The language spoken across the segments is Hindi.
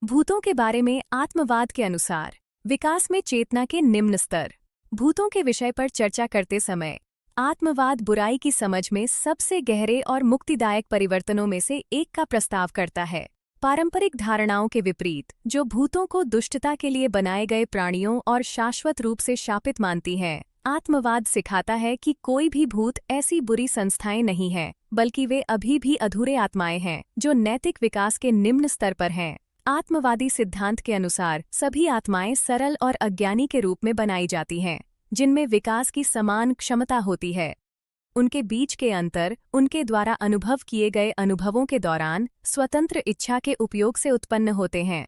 भूतों के बारे में आत्मवाद के अनुसार विकास में चेतना के निम्न स्तर। भूतों के विषय पर चर्चा करते समय आत्मवाद बुराई की समझ में सबसे गहरे और मुक्तिदायक परिवर्तनों में से एक का प्रस्ताव करता है। पारंपरिक धारणाओं के विपरीत, जो भूतों को दुष्टता के लिए बनाए गए प्राणियों और शाश्वत रूप से शापित मानती है, आत्मवाद सिखाता है कि कोई भी भूत ऐसी बुरी संस्थाएं नहीं है, बल्कि वे अभी भी अधूरे आत्माएं हैं जो नैतिक विकास के निम्न स्तर पर हैं। आत्मवादी सिद्धांत के अनुसार सभी आत्माएं सरल और अज्ञानी के रूप में बनाई जाती हैं, जिनमें विकास की समान क्षमता होती है। उनके बीच के अंतर उनके द्वारा अनुभव किए गए अनुभवों के दौरान स्वतंत्र इच्छा के उपयोग से उत्पन्न होते हैं।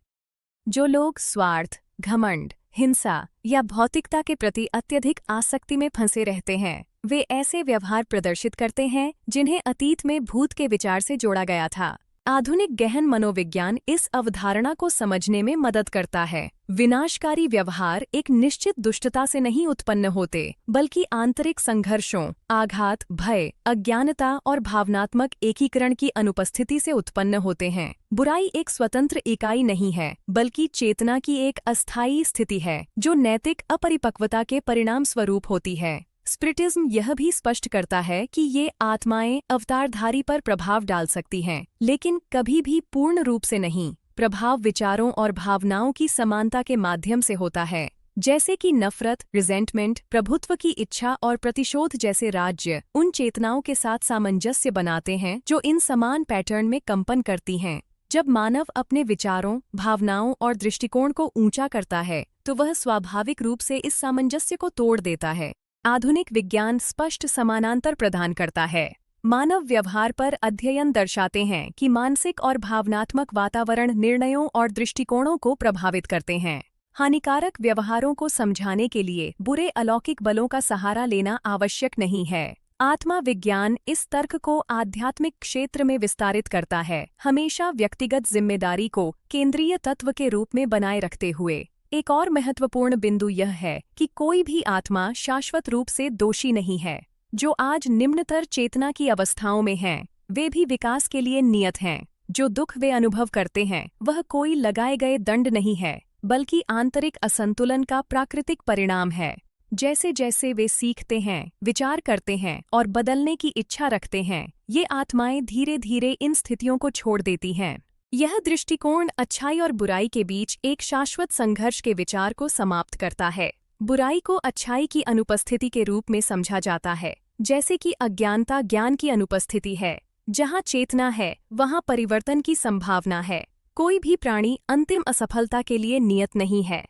जो लोग स्वार्थ, घमंड, हिंसा या भौतिकता के प्रति अत्यधिक आसक्ति में फंसे रहते हैं, वे ऐसे व्यवहार प्रदर्शित करते हैं जिन्हें अतीत में भूत के विचार से जोड़ा गया था। आधुनिक गहन मनोविज्ञान इस अवधारणा को समझने में मदद करता है। विनाशकारी व्यवहार एक निश्चित दुष्टता से नहीं उत्पन्न होते, बल्कि आंतरिक संघर्षों, आघात, भय, अज्ञानता और भावनात्मक एकीकरण की अनुपस्थिति से उत्पन्न होते हैं। बुराई एक स्वतंत्र इकाई नहीं है, बल्कि चेतना की एक अस्थायी स्थिति है जो नैतिक अपरिपक्वता के परिणाम स्वरूप होती है। स्पिरिटिज्म यह भी स्पष्ट करता है कि ये आत्माएं अवतारधारी पर प्रभाव डाल सकती हैं, लेकिन कभी भी पूर्ण रूप से नहीं। प्रभाव विचारों और भावनाओं की समानता के माध्यम से होता है, जैसे कि नफरत, रिजेंटमेंट, प्रभुत्व की इच्छा और प्रतिशोध जैसे राज्य उन चेतनाओं के साथ सामंजस्य बनाते हैं जो इन समान पैटर्न में कंपन करती हैं। जब मानव अपने विचारों, भावनाओं और दृष्टिकोण को ऊंचा करता है, तो वह स्वाभाविक रूप से इस सामंजस्य को तोड़ देता है। आधुनिक विज्ञान स्पष्ट समानांतर प्रदान करता है। मानव व्यवहार पर अध्ययन दर्शाते हैं कि मानसिक और भावनात्मक वातावरण निर्णयों और दृष्टिकोणों को प्रभावित करते हैं। हानिकारक व्यवहारों को समझाने के लिए बुरे अलौकिक बलों का सहारा लेना आवश्यक नहीं है। आत्मा विज्ञान इस तर्क को आध्यात्मिक क्षेत्र में विस्तारित करता है, हमेशा व्यक्तिगत जिम्मेदारी को केंद्रीय तत्व के रूप में बनाए रखते हुए। एक और महत्वपूर्ण बिंदु यह है कि कोई भी आत्मा शाश्वत रूप से दोषी नहीं है। जो आज निम्नतर चेतना की अवस्थाओं में हैं, वे भी विकास के लिए नियत हैं। जो दुख वे अनुभव करते हैं, वह कोई लगाए गए दंड नहीं है, बल्कि आंतरिक असंतुलन का प्राकृतिक परिणाम है। जैसे जैसे वे सीखते हैं, विचार करते हैं और बदलने की इच्छा रखते हैं, ये आत्माएं धीरे धीरे इन स्थितियों को छोड़ देती हैं। यह दृष्टिकोण अच्छाई और बुराई के बीच एक शाश्वत संघर्ष के विचार को समाप्त करता है। बुराई को अच्छाई की अनुपस्थिति के रूप में समझा जाता है, जैसे कि अज्ञानता ज्ञान की अनुपस्थिति है। जहाँ चेतना है, वहाँ परिवर्तन की संभावना है। कोई भी प्राणी अंतिम असफलता के लिए नियत नहीं है।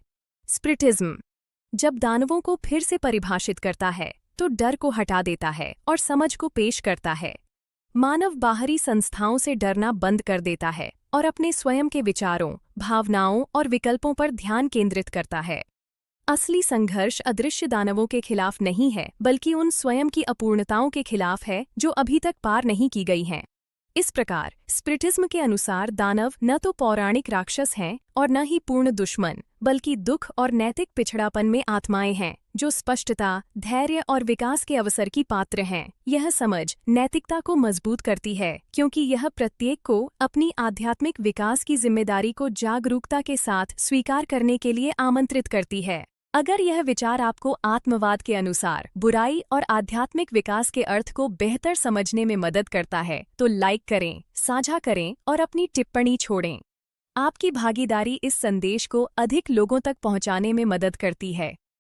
स्पिरिटिज्म जब दानवों को फिर से परिभाषित करता है, तो डर को हटा देता है और समझ को पेश करता है। मानव बाहरी संस्थाओं से डरना बंद कर देता है और अपने स्वयं के विचारों, भावनाओं और विकल्पों पर ध्यान केंद्रित करता है। असली संघर्ष अदृश्य दानवों के खिलाफ नहीं है, बल्कि उन स्वयं की अपूर्णताओं के खिलाफ है जो अभी तक पार नहीं की गई हैं। इस प्रकार स्पिरिटिज्म के अनुसार दानव न तो पौराणिक राक्षस हैं और न ही पूर्ण दुश्मन, बल्कि दुख और नैतिक पिछड़ापन में आत्माएं हैं जो स्पष्टता, धैर्य और विकास के अवसर की पात्र हैं। यह समझ नैतिकता को मजबूत करती है, क्योंकि यह प्रत्येक को अपनी आध्यात्मिक विकास की जिम्मेदारी को जागरूकता के साथ स्वीकार करने के लिए आमंत्रित करती है। अगर यह विचार आपको आत्मवाद के अनुसार बुराई और आध्यात्मिक विकास के अर्थ को बेहतर समझने में मदद करता है, तो लाइक करें, साझा करें और अपनी टिप्पणी छोड़ें। आपकी भागीदारी इस संदेश को अधिक लोगों तक पहुंचाने में मदद करती है।